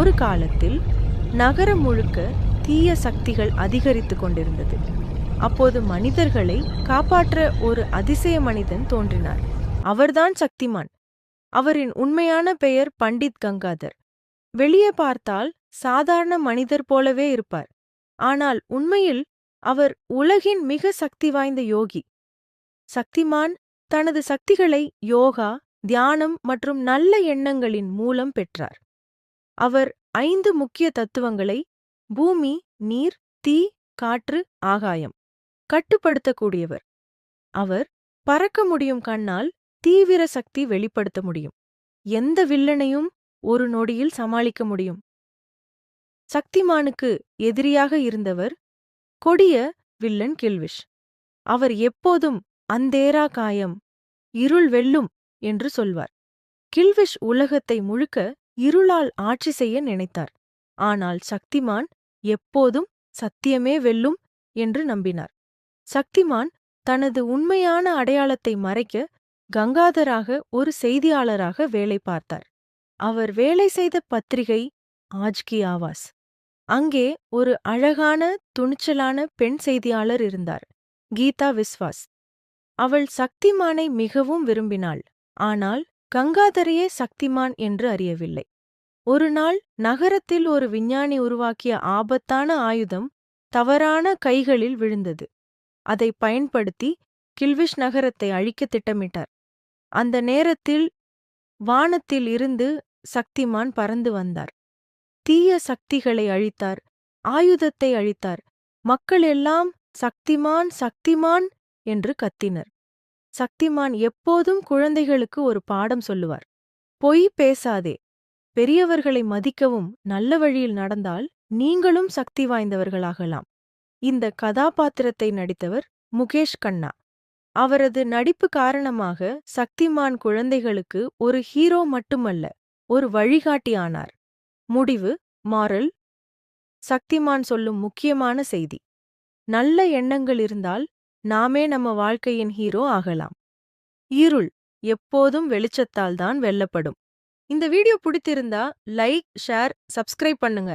ஒரு காலத்தில் நகரம் முழுக்க தீய சக்திகள் அதிகரித்து கொண்டிருந்தது. அப்போது மனிதர்களை காப்பாற்ற ஒரு அதிசய மனிதன் தோன்றினார். அவர்தான் சக்திமான். அவரின் உண்மையான பெயர் பண்டித் கங்காதர். வெளியே பார்த்தால் சாதாரண மனிதர் போலவே இருப்பார். ஆனால் உண்மையில் அவர் உலகின் மிக சக்தி வாய்ந்த யோகி. சக்திமான் தனது சக்திகளை யோகா, தியானம் மற்றும் நல்ல எண்ணங்களின் மூலம் பெற்றார். அவர் 5 முக்கிய தத்துவங்களை பூமி, நீர், தீ, காற்று, ஆகாயம் கட்டுப்படுத்தக்கூடியவர். அவர் பறக்க முடியும், கண்ணால் தீவிர சக்தி வெளிப்படுத்த முடியும். எந்த வில்லனையும் ஒரு நொடியில் சமாளிக்க முடியும். சக்திமானுக்கு எதிரியாக இருந்தவர் கொடிய வில்லன் கில்விஷ். அவர் எப்போதும் அந்தேரா காயம், இருள் வெல்லும் என்று சொல்வார். கில்விஷ் உலகத்தை முழுக்க இருளால் ஆட்சி செய்ய நினைத்தார். ஆனால் சக்திமான் எப்போதும் சத்தியமே வெல்லும் என்று நம்பினார். சக்திமான் தனது உண்மையான அடையாளத்தை மறைக்க கங்காதராக ஒரு செய்தியாளராக வேலை பார்த்தார். அவர் வேலை செய்த பத்திரிகை ஆஜ் கி ஆவாஸ். அங்கே ஒரு அழகான, துணிச்சலான பெண் செய்தியாளர் இருந்தார், கீதா விஸ்வாஸ். அவள் சக்திமானை மிகவும் விரும்பினாள். ஆனால் கங்காதரையே சக்திமான் என்று அறியவில்லை. ஒரு நாள் நகரத்தில் ஒரு விஞ்ஞானி உருவாக்கிய ஆபத்தான ஆயுதம் தவறான கைகளில் விழுந்தது. அதை பயன்படுத்தி கில்விஷ் நகரத்தை அழிக்க திட்டமிட்டார். அந்த நேரத்தில் வானத்தில் இருந்து சக்திமான் பறந்து வந்தார். தீய சக்திகளை அழித்தார், ஆயுதத்தை அழித்தார். மக்கள் எல்லாம் சக்திமான், சக்திமான் என்று கத்தினர். சக்திமான் எப்போதும் குழந்தைகளுக்கு ஒரு பாடம் சொல்லுவார். பொய் பேசாதே. பெரியவர்களை மதிக்கவும் நல்ல வழியில் நடந்தால் நீங்களும் சக்தி வாய்ந்தவர்களாகலாம். இந்த கதாபாத்திரத்தை நடித்தவர் முகேஷ் கண்ணா. அவரது நடிப்பு காரணமாக சக்திமான் குழந்தைகளுக்கு ஒரு ஹீரோ மட்டுமல்ல, ஒரு வழிகாட்டியானார். முடிவு, மாரல். சக்திமான் சொல்லும் முக்கியமான செய்தி: நல்ல எண்ணங்கள் இருந்தால் நாமே நம்ம வாழ்க்கையின் ஹீரோ ஆகலாம். இருள் எப்போதும் வெளிச்சத்தால் தான் வெல்லப்படும். இந்த வீடியோ பிடித்திருந்தா லைக், ஷேர், சப்ஸ்கிரைப் பண்ணுங்க.